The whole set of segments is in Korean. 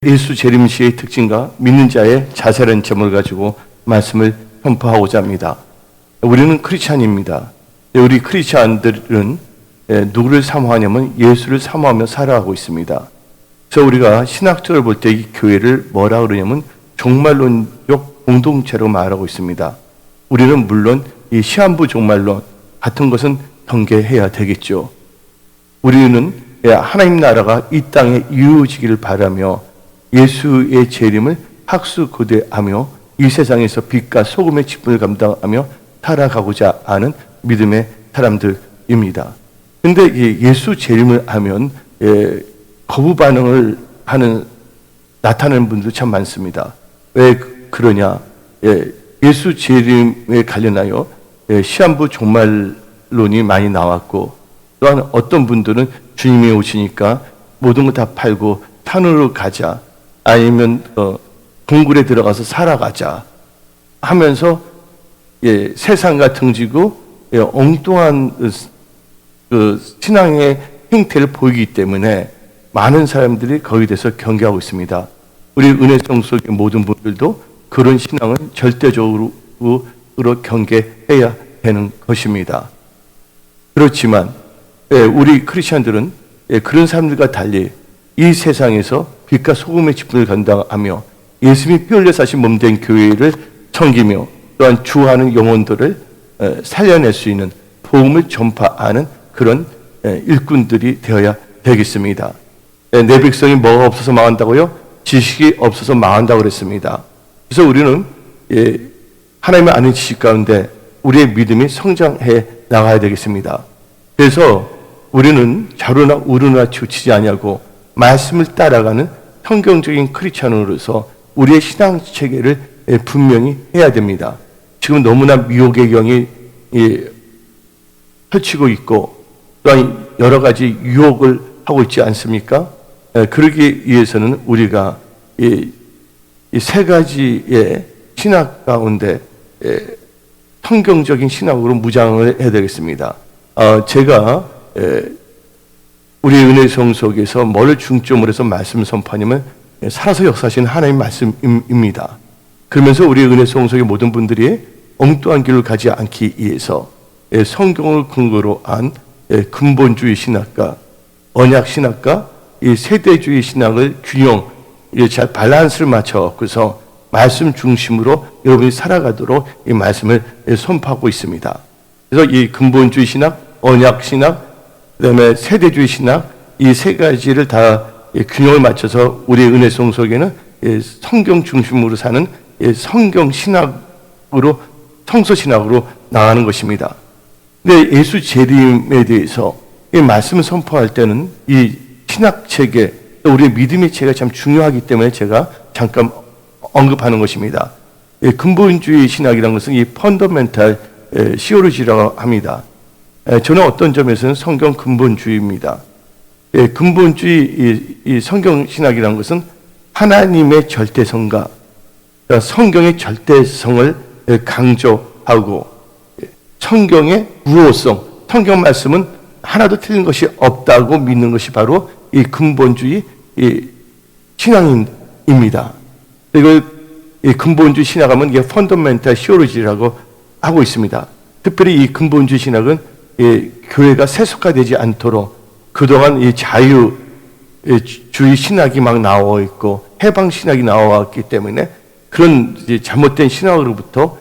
예수 재림시의 특징과 믿는 자의 자세라는 점을 가지고 말씀을 선포하고자 합니다. 우리는 크리스찬입니다. 우리 크리스찬들은 누구를 사모하냐면 예수를 사모하며 살아가고 있습니다. 그래서 우리가 신학적으로 볼 때 이 교회를 뭐라 그러냐면 종말론적 공동체로 말하고 있습니다. 우리는 물론 이 시한부 종말론 같은 것은 경계해야 되겠죠. 우리는 하나님 나라가 이 땅에 이루어지기를 바라며 예수의 재림을 학수고대하며 이 세상에서 빛과 소금의 직분을 감당하며 살아가고자 하는 믿음의 사람들입니다. 근데 예수 재림을 하면 거부 반응을 나타내는 분들 참 많습니다. 왜 그러냐? 예수 재림에 관련하여 시한부 종말론이 많이 나왔고, 또한 어떤 분들은 주님이 오시니까 모든 걸 다 팔고 산으로 가자, 아니면 동굴에 들어가서 살아가자 하면서 세상과 등지고 엉뚱한 신앙의 행태를 보이기 때문에 많은 사람들이 거기에 대해서 경계하고 있습니다. 우리 은혜성 속의 모든 분들도 그런 신앙은 절대적으로 경계해야 되는 것입니다. 그렇지만 우리 크리스천들은 그런 사람들과 달리 이 세상에서 빛과 소금의 직분을 감당하며 예수님이 피 흘려 사신 몸된 교회를 섬기며 또한 주하는 영혼들을 살려낼 수 있는 복음을 전파하는 그런 일꾼들이 되어야 되겠습니다. 내 백성이 뭐가 없어서 망한다고요? 지식이 없어서 망한다고 그랬습니다. 그래서 우리는 하나님의 아는 지식 가운데 우리의 믿음이 성장해 나가야 되겠습니다. 그래서 우리는 좌로나 우로나 치우치지 아니하고 말씀을 따라가는 성경적인 크리스찬으로서 우리의 신앙 체계를 분명히 해야 됩니다. 지금 너무나 미혹의 경이 펼치고 있고 또한 여러 가지 유혹을 하고 있지 않습니까? 그러기 위해서는 우리가 이 세 가지의 신학 가운데 성경적인 신학으로 무장을 해야 되겠습니다. 제가 우리 은혜성 속에서 뭐를 중점으로 해서 말씀을 선포하냐면 살아서 역사하신 하나님 말씀입니다. 그러면서 우리 은혜성 속의 모든 분들이 엉뚱한 길을 가지 않기 위해서 성경을 근거로 한 근본주의 신학과 언약 신학과 이 세대주의 신학을 균형, 잘 밸런스를 맞춰서 말씀 중심으로 여러분이 살아가도록 이 말씀을 선포하고 있습니다. 그래서 이 근본주의 신학, 언약 신학, 그다음에 세대주의 신학, 이 세 가지를 다 균형을 맞춰서 우리의 은혜성 속에는 성경 중심으로 사는 성경 신학으로, 성서 신학으로 나가는 것입니다. 근데 예수 재림에 대해서 이 말씀을 선포할 때는 이 신학 체계, 또 우리의 믿음의 체계가 참 중요하기 때문에 제가 잠깐 언급하는 것입니다. 근본주의 신학이라는 것은 이 펀더멘탈 시오로지라고 합니다. 저는 어떤 점에서는 성경 근본주의입니다. 근본주의 이 성경 신학이라는 것은 하나님의 절대성과 성경의 절대성을 강조하고 성경의 우호성, 성경 말씀은 하나도 틀린 것이 없다고 믿는 것이 바로 이 근본주의 신앙입니다. 그리고 이 근본주의 신학하면 이게 펀더멘탈 시오로지라고 하고 있습니다. 특별히 이 근본주의 신학은 교회가 세속화되지 않도록 그동안 이 자유주의 신학이 막 나와 있고 해방 신학이 나왔기 때문에 그런 잘못된 신학으로부터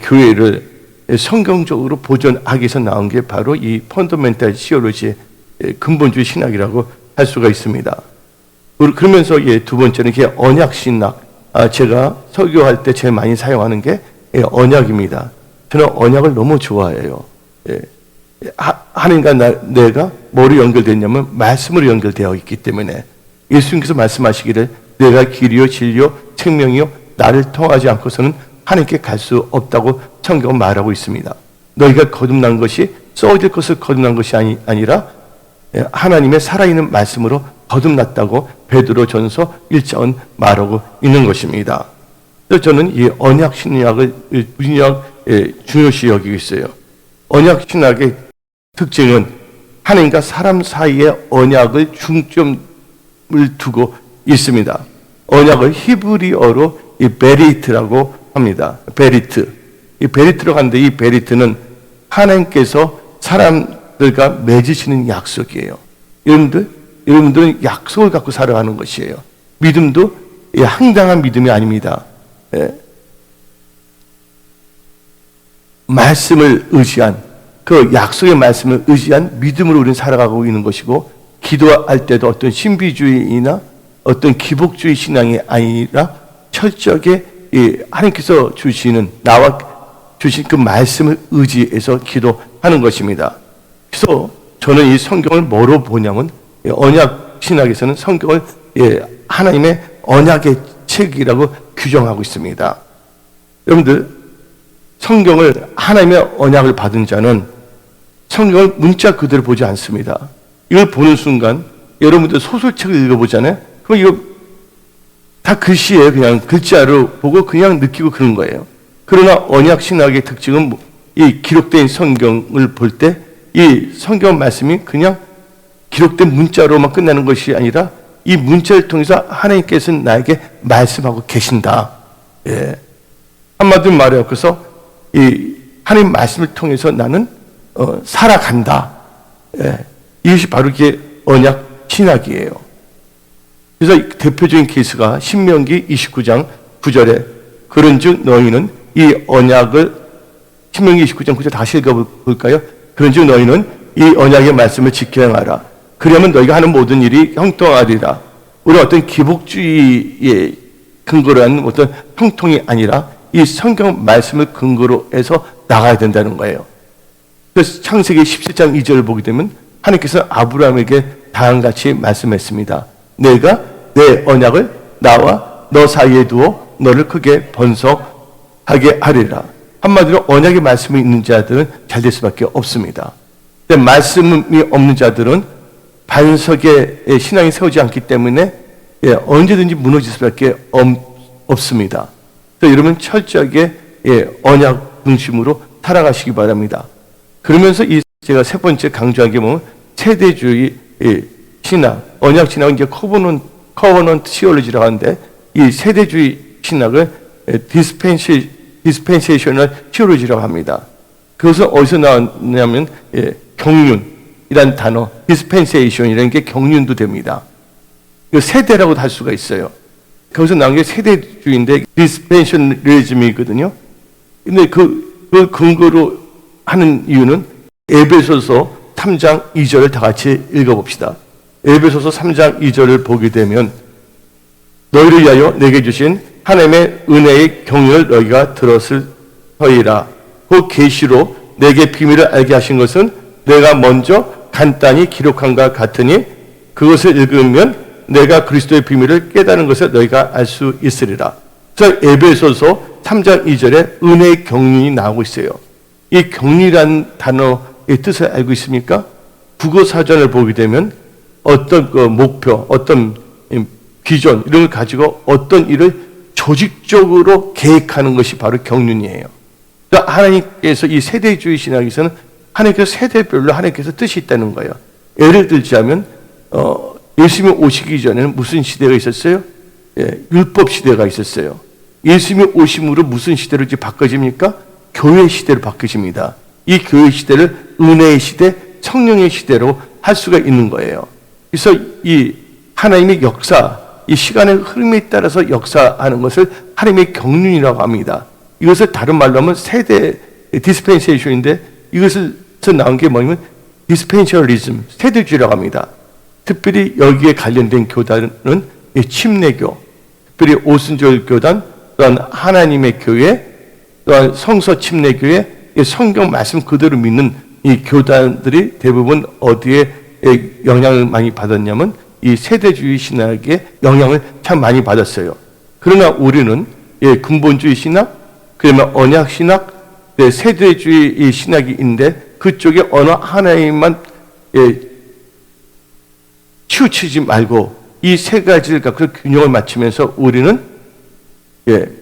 교회를 성경적으로 보존하기 위해서 나온 게 바로 이 펀더멘탈 시올로지의 근본주의 신학이라고 할 수가 있습니다. 그러면서 두 번째는 이게 언약 신학. 제가 설교할 때 제일 많이 사용하는 게 언약입니다. 저는 언약을 너무 좋아해요. 하나님과 내가 뭐로 연결됐냐면 말씀으로 연결되어 있기 때문에 예수님께서 말씀하시기를 내가 길이요 진리요 생명이요 나를 통하지 않고서는 하나님께 갈 수 없다고 성경은 말하고 있습니다. 너희가 거듭난 것이 썩어질 것을 거듭난 것이 아니라 하나님의 살아있는 말씀으로 거듭났다고 베드로전서 1장은 말하고 있는 것입니다. 그래서 저는 이 언약 신학을 중요시 여기고 있어요. 언약 신학의 특징은 하나님과 사람 사이의 언약을 중점을 두고 있습니다. 언약을 히브리어로 이 베리트라고 합니다. 베리트. 이 베리트로 가는데 이 베리트는 하나님께서 사람들과 맺으시는 약속이에요. 여러분들은 약속을 갖고 살아가는 것이에요. 믿음도 황당한 믿음이 아닙니다. 말씀을 의지한, 그 약속의 말씀을 의지한 믿음으로 우리는 살아가고 있는 것이고, 기도할 때도 어떤 신비주의나 어떤 기복주의 신앙이 아니라 철저하게 하나님께서 주시는, 나와 주신 그 말씀을 의지해서 기도하는 것입니다. 그래서 저는 이 성경을 뭐로 보냐면, 언약 신학에서는 성경을 하나님의 언약의 책이라고 규정하고 있습니다. 여러분들, 성경을, 하나님의 언약을 받은 자는 성경을 문자 그대로 보지 않습니다. 이걸 보는 순간 여러분들 소설책을 읽어보잖아요. 그럼 이거 다 글씨예요. 그냥 글자로 보고 그냥 느끼고 그런 거예요. 그러나 언약 신학의 특징은 이 기록된 성경을 볼 때 이 성경 말씀이 그냥 기록된 문자로만 끝나는 것이 아니라 이 문자를 통해서 하나님께서 나에게 말씀하고 계신다. 한마디로 말해서 이 하나님 말씀을 통해서 나는 살아간다. 이것이 바로 이게 언약 신학이에요. 그래서 대표적인 케이스가 신명기 29장 9절에 그런즉 너희는 이 언약을, 신명기 29장 9절 다시 읽어볼까요? 그런즉 너희는 이 언약의 말씀을 지켜 행하라. 그러면 너희가 하는 모든 일이 형통하리라. 우리 어떤 기복주의의 근거로 하는 어떤 형통이 아니라 이 성경 말씀을 근거로 해서 나가야 된다는 거예요. 그래서 창세기 17장 2절을 보게 되면 하나님께서 아브라함에게 다음같이 말씀했습니다. 내가 내 언약을 나와 너 사이에 두어 너를 크게 번성하게 하리라. 한마디로 언약의 말씀이 있는 자들은 잘 될 수밖에 없습니다. 근데 말씀이 없는 자들은 반석에 신앙이 세우지 않기 때문에 언제든지 무너질 수밖에 없습니다. 그래서 여러분 철저하게 언약 중심으로 살아가시기 바랍니다. 그러면서 제가 세 번째 강조한 게 뭐냐면 세대주의 신학, 언약 신학은 이제 커버넌트 시올로지라고 하는데 이 세대주의 신학을 디스펜세이셔널 시올로지라고 합니다. 그것은 어디서 나왔냐면 경륜이라는 단어, 디스펜세이션이라는 게 경륜도 됩니다. 이거 세대라고도 할 수가 있어요. 거기서 나온 게 세대주의인데 디스펜셔널리즘이거든요. 근데 그 근거로 하는 이유는 에베소서 3장 2절을 다 같이 읽어봅시다. 에베소서 3장 2절을 보게 되면 너희를 위하여 내게 주신 하나님의 은혜의 경륜을 너희가 들었을 터이라. 그 계시로 내게 비밀을 알게 하신 것은 내가 먼저 간단히 기록한과 같으니 그것을 읽으면 내가 그리스도의 비밀을 깨달은 것을 너희가 알 수 있으리라. 그래서 에베소서 3장 2절에 은혜의 경륜이 나오고 있어요. 이 경륜이라는 단어의 뜻을 알고 있습니까? 국어 사전을 보게 되면 어떤 그 목표, 어떤 비전 이런 걸 가지고 어떤 일을 조직적으로 계획하는 것이 바로 경륜이에요. 그러니까 하나님께서 이 세대주의 신학에서는 하나님께서 세대별로 하나님께서 뜻이 있다는 거예요. 예를 들자면 예수님이 오시기 전에는 무슨 시대가 있었어요? 율법 시대가 있었어요. 예수님이 오심으로 무슨 시대로 이제 바꿔집니까? 교회 시대로 바뀌십니다. 이 교회 시대를 은혜의 시대, 성령의 시대로 할 수가 있는 거예요. 그래서 이 하나님의 역사, 이 시간의 흐름에 따라서 역사하는 것을 하나님의 경륜이라고 합니다. 이것을 다른 말로 하면 세대 디스펜세이션인데 이것에서 나온 게 뭐냐면 디스펜셔널리즘, 세대주의라고 합니다. 특별히 여기에 관련된 교단은 침례교, 특별히 오순절 교단, 또한 하나님의 교회, 또한 성서 침례교회, 성경 말씀 그대로 믿는 이 교단들이 대부분 어디에 영향을 많이 받았냐면 이 세대주의 신학의 영향을 참 많이 받았어요. 그러나 우리는 근본주의 신학, 그러면 언약 신학, 세대주의 신학이 있는데 그쪽에 어느 하나에만 치우치지 말고 이 세 가지를 갖고 균형을 맞추면서 우리는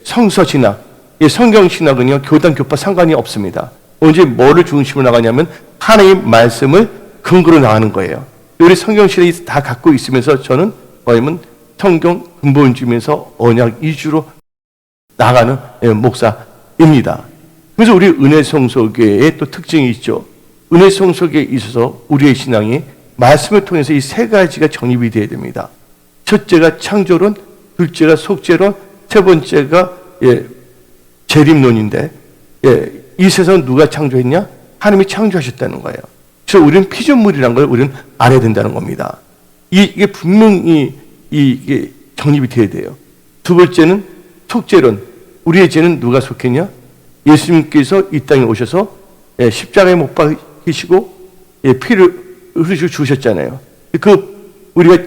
성서 신학, 성경 신학은요 교단 교파 상관이 없습니다. 언제 뭐를 중심으로 나가냐면 하나님의 말씀을 근거로 나가는 거예요. 우리 성경 신학이 다 갖고 있으면서 저는 뭐냐면 성경 근본주의면서 언약 이주로 나가는 목사입니다. 그래서 우리 은혜성소교회의 또 특징이 있죠. 은혜성소교회에 있어서 우리의 신앙이 말씀을 통해서 이 세 가지가 정립이 되어야 됩니다. 첫째가 창조론, 둘째가 속죄론, 세 번째가 재림론인데, 이 세상은 누가 창조했냐? 하나님이 창조하셨다는 거예요. 그래서 우리는 피조물이라는 걸 우리는 알아야 된다는 겁니다. 이게 분명히 이게 정립이 되어야 돼요. 두 번째는 속죄론. 우리의 죄는 누가 속했냐? 예수님께서 이 땅에 오셔서 십자가에 못 박히시고 피를 흘리시고 주셨잖아요. 우리가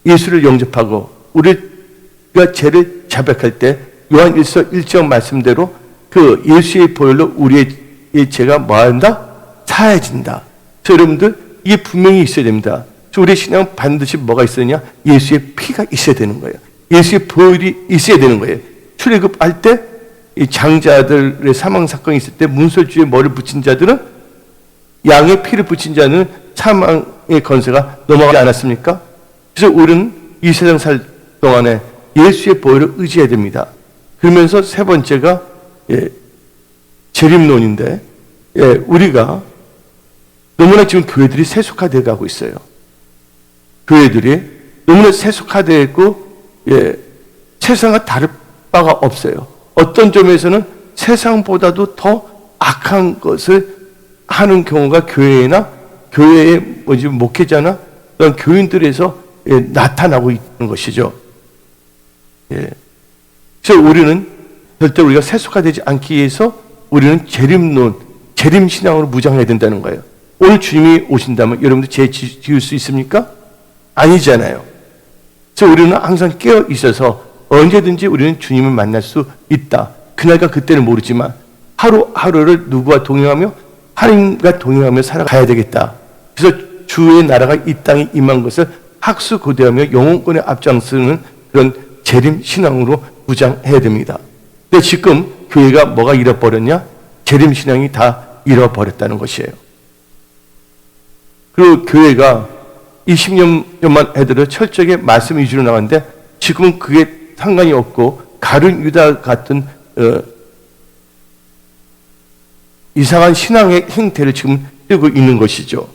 예수를 영접하고 우리가 죄를 자백할 때 요한일서 1장 말씀대로 그 예수의 보혈로 우리의 죄가 뭐한다? 사해진다. 그래서 여러분들 이게 분명히 있어야 됩니다. 우리의 신앙은 반드시 뭐가 있어야 되냐? 예수의 피가 있어야 되는 거예요. 예수의 보혈이 있어야 되는 거예요. 출애굽할 때 이 장자들의 사망 사건이 있을 때 문설주에 머리를 붙인 자들은 양의 피를 붙인 자는 사망의 권세가 넘어가지 않았습니까? 그래서 우리는 이 세상 살 동안에 예수의 보혈을 의지해야 됩니다. 그러면서 세 번째가 재림론인데 우리가 너무나 지금 교회들이 세속화되어 가고 있어요. 교회들이 너무나 세속화되어 있고 세상과 다를 바가 없어요. 어떤 점에서는 세상보다도 더 악한 것을 하는 경우가 교회나 교회의 목회자나 그런 교인들에서 나타나고 있는 것이죠. 그래서 우리는 절대 우리가 세속화되지 않기 위해서 우리는 재림론, 재림신앙으로 무장해야 된다는 거예요. 오늘 주님이 오신다면 여러분들 죄 지을 수 있습니까? 아니잖아요. 그래서 우리는 항상 깨어 있어서 언제든지 우리는 주님을 만날 수 있다. 그날과 그때는 모르지만 하루하루를 누구와 동행하며 하나님과 동행하며 살아가야 되겠다. 그래서 주의 나라가 이 땅에 임한 것을 학수고대하며 영혼권에 앞장서는 그런 재림신앙으로 무장해야 됩니다. 근데 지금 교회가 뭐가 잃어버렸냐? 재림신앙이 다 잃어버렸다는 것이에요. 그리고 교회가 20년 전만 해도 철저하게 말씀 위주로 나갔는데 지금은 그게 상관이 없고 가룟 유다 같은 이상한 신앙의 형태를 지금 띄고 있는 것이죠.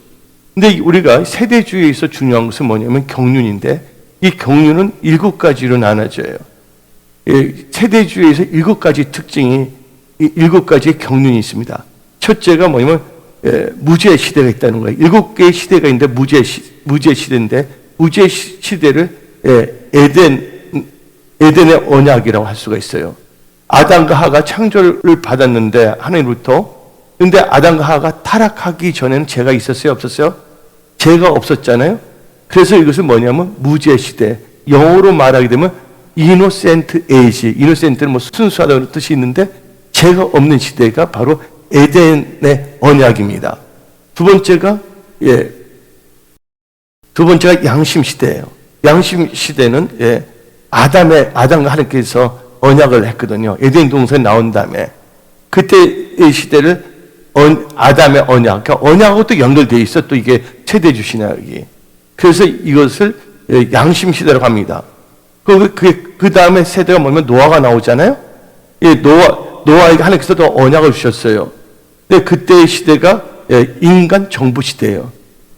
근데 우리가 세대주의에서 중요한 것은 뭐냐면 경륜인데 이 경륜은 7가지로 나눠져요. 세대주의에서 7가지 특징이 7가지의 경륜이 있습니다. 첫째가 뭐냐면 무죄 시대가 있다는 거예요. 7개의 시대가 있는데 무죄 시대인데 무죄 시대를 에덴의 언약이라고 할 수가 있어요. 아담과 하가 창조를 받았는데 하나님으로부터. 근데 아담과 하가 타락하기 전에는 죄가 있었어요? 없었어요? 죄가 없었잖아요. 그래서 이것을 뭐냐면 무죄 시대. 영어로 말하게 되면 innocent age. innocent는 뭐 순수하다는 뜻이 있는데 죄가 없는 시대가 바로 에덴의 언약입니다. 두 번째가 양심 시대예요. 양심 시대는 아담과 하나님께서 언약을 했거든요. 에덴 동산에 나온 다음에 그때의 시대를 아담의 언약, 그러니까 언약하고 또 연결되어 있어. 또 이게 세대주 신학이. 그래서 이것을 양심 시대라고 합니다. 그 다음에 세대가 뭐냐면 노아가 나오잖아요. 노아에게 하나님께서 또 언약을 주셨어요. 근데 그때의 시대가 인간 정부 시대예요.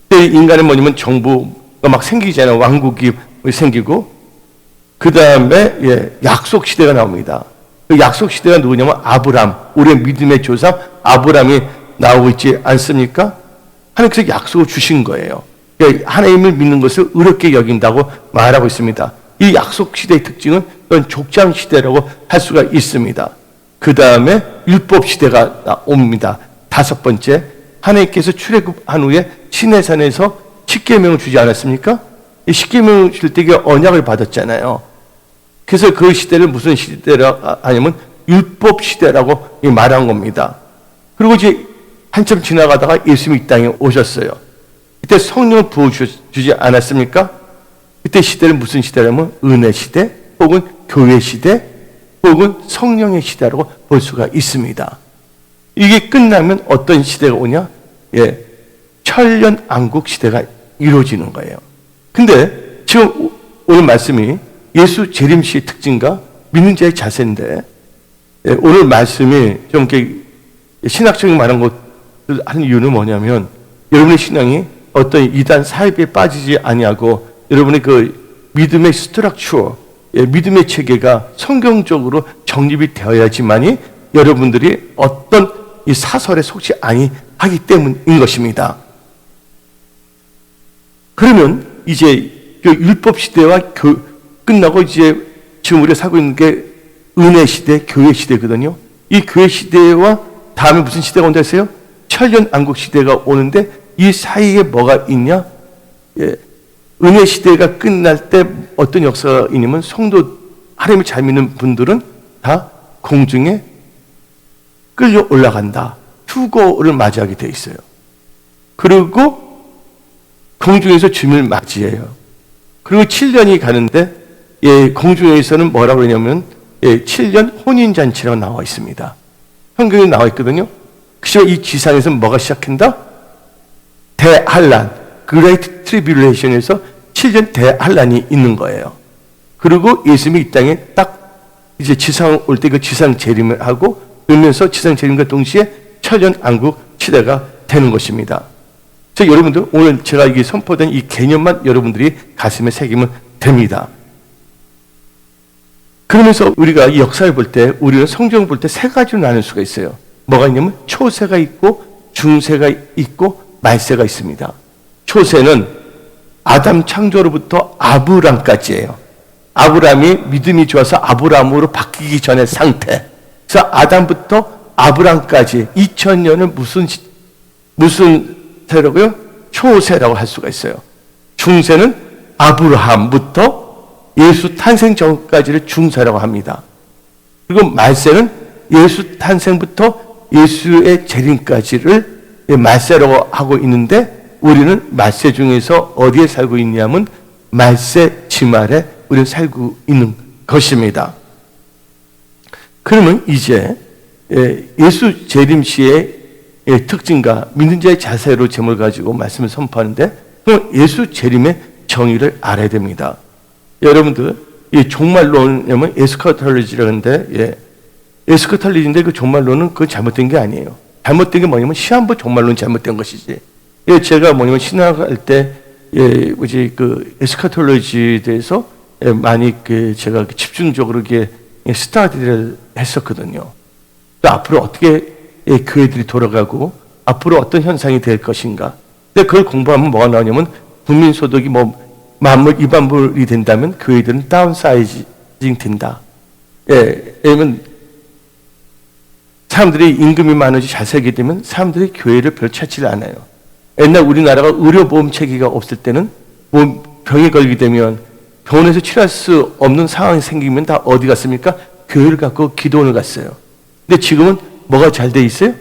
그때 인간은 뭐냐면 정부가 막 생기잖아요. 왕국이 생기고. 그 다음에 약속 시대가 나옵니다. 그 약속 시대가 누구냐면 아브람, 우리의 믿음의 조상 아브람이 나오고 있지 않습니까? 하나님께서 약속을 주신 거예요. 그러니까 하나님을 믿는 것을 의롭게 여긴다고 말하고 있습니다. 이 약속 시대의 특징은 그런 족장 시대라고 할 수가 있습니다. 그 다음에 율법 시대가 옵니다. 5번째, 하나님께서 출애굽한 후에 시내산에서 십계명을 주지 않았습니까? 이 십계명을 줄 때 언약을 받았잖아요. 그래서 그 시대를 무슨 시대라고 하냐면 율법 시대라고 말한 겁니다. 그리고 이제 한참 지나가다가 예수님이 이 땅에 오셨어요. 그때 성령을 부어주지 않았습니까? 그때 시대를 무슨 시대라면 은혜 시대 혹은 교회 시대 혹은 성령의 시대라고 볼 수가 있습니다. 이게 끝나면 어떤 시대가 오냐? 천년왕국 시대가 이루어지는 거예요. 근데 지금 오늘 말씀이 예수 재림시의 특징과 믿는 자의 자세인데, 오늘 말씀이 좀 이렇게 신학적인 말한 것을 하는 이유는 뭐냐면, 여러분의 신앙이 어떤 이단 사이비에 빠지지 아니하고 여러분의 그 믿음의 스트럭처, 믿음의 체계가 성경적으로 정립이 되어야지만이 여러분들이 어떤 이 사설에 속지 아니하기 때문인 것입니다. 그러면 이제 그 율법 시대와 끝나고 이제 지금 우리가 살고 있는 게 은혜 시대, 교회 시대거든요. 이 교회 시대와 다음에 무슨 시대가 온다 했어요? 천년왕국 시대가 오는데 이 사이에 뭐가 있냐? 은혜 시대가 끝날 때 어떤 역사가 있냐면 성도, 하나님을 잘 믿는 분들은 다 공중에 끌려 올라간다. 휴거를 맞이하게 돼 있어요. 그리고 공중에서 주님을 맞이해요. 그리고 7년이 가는데 공중에서는 뭐라고 그러냐면 7년 혼인잔치라고 나와 있습니다. 성경에 나와 있거든요. 그래서 이 지상에서는 뭐가 시작한다? 대환란, Great Tribulation에서 7년 대환란이 있는 거예요. 그리고 예수님이 이 땅에 딱 이제 지상 올 때 그 지상 재림을 하고 그러면서 지상 재림과 동시에 천년왕국 시대가 되는 것입니다. 그래서 여러분들 오늘 제가 이게 선포된 이 개념만 여러분들이 가슴에 새기면 됩니다. 그러면서 우리가 이 역사를 볼 때, 우리는 성경을 볼 때 세 가지로 나눌 수가 있어요. 뭐가 있냐면 초세가 있고 중세가 있고 말세가 있습니다. 초세는 아담 창조로부터 아브람까지예요. 아브람이 믿음이 좋아서 아브람으로 바뀌기 전의 상태. 그래서 아담부터 아브람까지 2000년을 무슨 세라고요? 초세라고 할 수가 있어요. 중세는 아브라함부터 예수 탄생 전까지를 중세라고 합니다. 그리고 말세는 예수 탄생부터 예수의 재림까지를 말세라고 하고 있는데, 우리는 말세 중에서 어디에 살고 있냐면 말세 지말에 우리는 살고 있는 것입니다. 그러면 이제 예수 재림시의 특징과 믿는 자의 자세로 제목을 가지고 말씀을 선포하는데, 그럼 예수 재림의 정의를 알아야 됩니다. 여러분들, 이 종말론이면 에스카톨로지라는데, 에스카톨로지인데 그 종말론은 그건 잘못된 게 아니에요. 잘못된 게 뭐냐면 시한부 종말론 잘못된 것이지. 제가 뭐냐면 신학할 때 뭐지 그 에스카톨로지에 대해서 많이 제가 집중적으로 스타디를 했었거든요. 앞으로 어떻게 교회들이 돌아가고 앞으로 어떤 현상이 될 것인가. 근데 그걸 공부하면 뭐가 나오냐면 국민소득이 만물 2만불이 된다면 교회들은 다운사이징 된다. 왜냐면 사람들이 임금이 많아지고 잘 살게 되면 사람들이 교회를 별로 찾지를 않아요. 옛날 우리나라가 의료보험 체계가 없을 때는 병에 걸리게 되면 병원에서 치료할 수 없는 상황이 생기면 다 어디 갔습니까? 교회를 갖고 기도원을 갔어요. 근데 지금은 뭐가 잘 돼 있어요?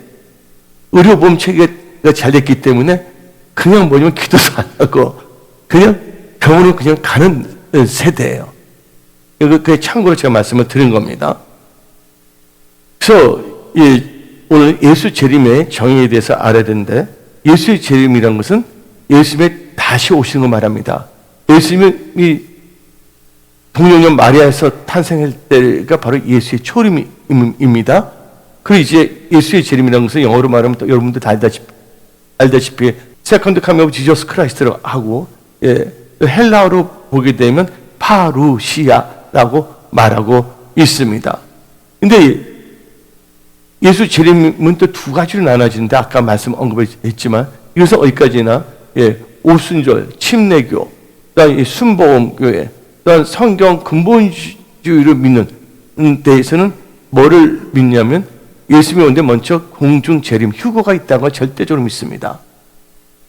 의료보험 체계가 잘 됐기 때문에 그냥 뭐냐면 기도도 안 하고 그냥 병원을 그냥 가는 세대예요. 그게 참고로 제가 말씀을 드린 겁니다. 그래서 오늘 예수 재림의 정의에 대해서 알아야 되는데, 예수의 재림이라는 것은 예수님의 다시 오시는 걸 말합니다. 예수님이 동정녀 마리아에서 탄생할 때가 바로 예수의 초림입니다. 그리고 이제 예수의 재림이라는 것은 영어로 말하면 또 여러분들 다 알다시피 세컨드 카밍 오브 지저스 크라이스트라고 하고, 헬라어로 보게 되면 파루시아라고 말하고 있습니다. 근데 예수 재림은 또 두 가지로 나눠지는데, 아까 말씀 언급했지만 이것은 어디까지나 오순절, 침례교, 그다음 순복음교회, 그다음 성경 근본주의를 믿는 데에서는 뭐를 믿냐면 예수님이 오는데 먼저 공중 재림, 휴거가 있다는 걸 절대적으로 믿습니다.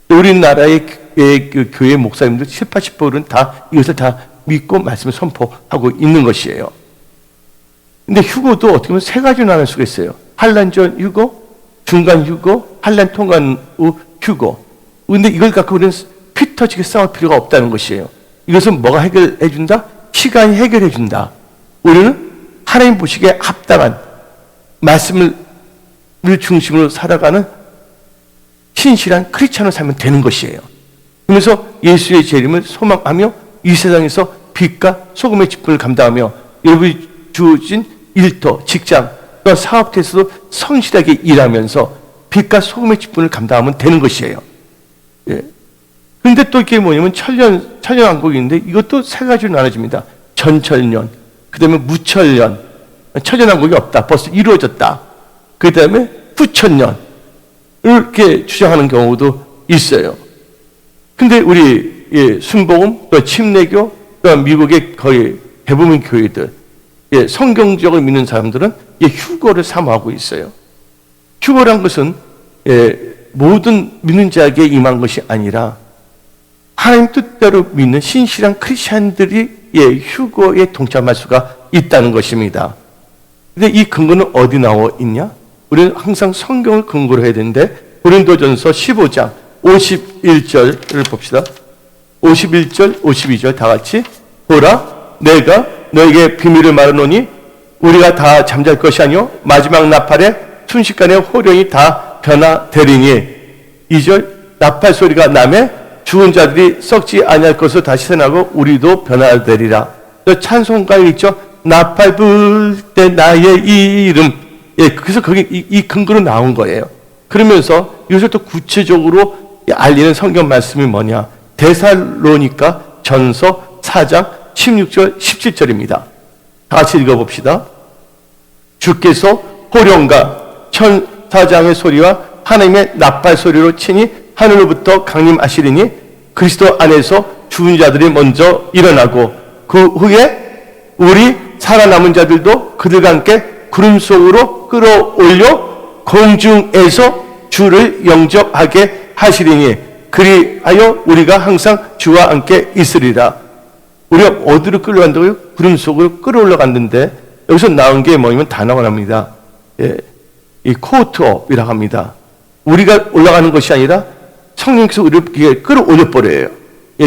우리나라의 교회 목사님들 70, 80%는 다 이것을 다 믿고 말씀을 선포하고 있는 것이에요. 근데 휴거도 어떻게 보면 세 가지로 나눌 수가 있어요. 환란 전 휴거, 중간 휴거, 환란 통관 후 휴거. 근데 이걸 갖고 우리는 피 터지게 싸울 필요가 없다는 것이에요. 이것은 뭐가 해결해 준다? 시간이 해결해 준다. 우리는 하나님 보시기에 합당한 말씀을 중심으로 살아가는 신실한 크리스찬으로 살면 되는 것이에요. 그러면서 예수의 재림을 소망하며 이 세상에서 빛과 소금의 직분을 감당하며 여러분이 주어진 일터, 직장, 또한 사업에서도 성실하게 일하면서 빛과 소금의 직분을 감당하면 되는 것이에요. 예. 그런데 또 이게 뭐냐면 천년왕국인데 이것도 세 가지로 나눠집니다. 전천년, 그 다음에 무천년, 천년왕국이 없다, 벌써 이루어졌다. 그 다음에 후천년, 이렇게 주장하는 경우도 있어요. 근데 우리 순복음, 또 침례교, 또 미국의 거의 대부분 교회들, 성경적으로 믿는 사람들은 휴거를 사모하고 있어요. 휴거란 것은 모든 믿는 자에게 임한 것이 아니라 하나님 뜻대로 믿는 신실한 크리스찬들이 휴거에 동참할 수가 있다는 것입니다. 근데 이 근거는 어디 나와 있냐? 우리는 항상 성경을 근거로 해야 되는데 고린도전서 15장 51절을 봅시다. 51절, 52절 다 같이. 보라, 내가 너에게 비밀을 말하노니 우리가 다 잠잘 것이 아니요 마지막 나팔에 순식간에 호령이 다 변화되리니. 2절, 나팔 소리가 나매 죽은 자들이 썩지 아니할 것으로 다시 태어나고 우리도 변화되리라. 찬송가에 있죠. 나팔 불 때 나의 이름. 그래서 그게 이 근거로 나온 거예요. 그러면서 이것을 또 구체적으로 알리는 성경 말씀이 뭐냐? 데살로니가 전서 4장 16절 17절입니다. 다 같이 읽어봅시다. 주께서 호령과 천사장의 소리와 하나님의 나팔 소리로 치니 하늘로부터 강림하시리니 그리스도 안에서 죽은 자들이 먼저 일어나고 그 후에 우리 살아남은 자들도 그들과 함께 구름 속으로 끌어올려 공중에서 주를 영접하게 하시리니 그리하여 우리가 항상 주와 함께 있으리라. 우리가 어디로 끌려간다고요? 구름 속으로 끌어올라갔는데 여기서 나온 게 뭐냐면 단어가 납니다. 이 코트업이라고 합니다. 우리가 올라가는 것이 아니라 성령께서 우리를 끌어올려버려요.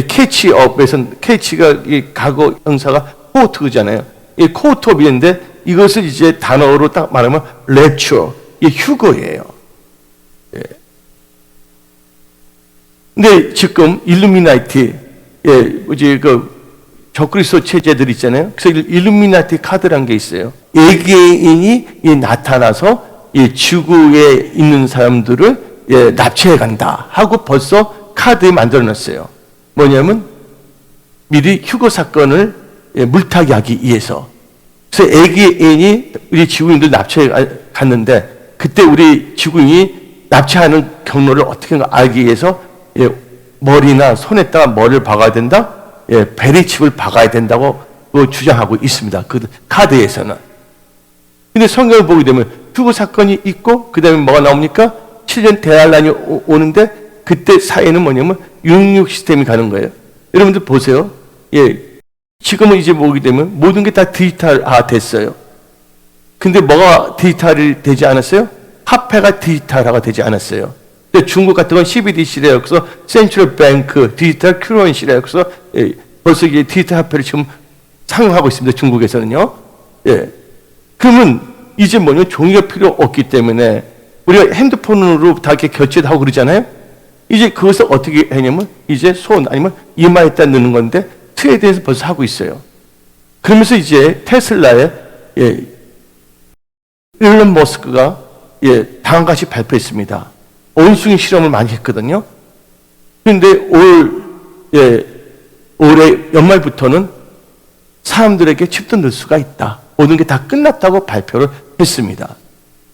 캐치업에서 캐치가 이 과거 형사가 코트잖아요. 이 코트업인데 이것을 이제 단어로 딱 말하면 랩처, 휴거예요. 근데 지금 일루미나티, 이제 적그리스도 체제들 있잖아요. 그래서 일루미나티 카드라는 게 있어요. 외계인이 나타나서 지구에 있는 사람들을 납치해 간다 하고 벌써 카드에 만들어놨어요. 뭐냐면 미리 휴거 사건을 물타기 하기 위해서. 그래서 외계인이 우리 지구인들 납치해 갔는데 그때 우리 지구인이 납치하는 경로를 어떻게 알기 위해서 머리나 손에다가 머리를 박아야 된다? 베리칩을 박아야 된다고 주장하고 있습니다. 그 카드에서는. 근데 성경을 보게 되면 휴거 사건이 있고 그 다음에 뭐가 나옵니까? 7년 대환란이 오는데 그때 사이에는 뭐냐면 육육 시스템이 가는 거예요. 여러분들 보세요. 지금은 이제 보게 되면 모든 게 다 디지털화 됐어요. 근데 뭐가 디지털이 되지 않았어요? 화폐가 디지털화가 되지 않았어요. 중국 같은 건 CBDC래요. 그래서 센트럴 뱅크 디지털 큐런시래요. 그래서 벌써 이게 디지털 화폐를 지금 사용하고 있습니다. 중국에서는요. 그러면 이제 뭐냐면 종이가 필요 없기 때문에 우리가 핸드폰으로 다 이렇게 결제도 하고 그러잖아요. 이제 그것을 어떻게 하냐면 이제 손 아니면 이마에다 넣는 건데 트에 대해서 벌써 하고 있어요. 그러면서 이제 테슬라에 일론 머스크가 다음과 같이 발표했습니다. 원숭이 실험을 많이 했거든요. 그런데 올해 연말부터는 사람들에게 칩도 넣을 수가 있다. 모든 게 다 끝났다고 발표를 했습니다.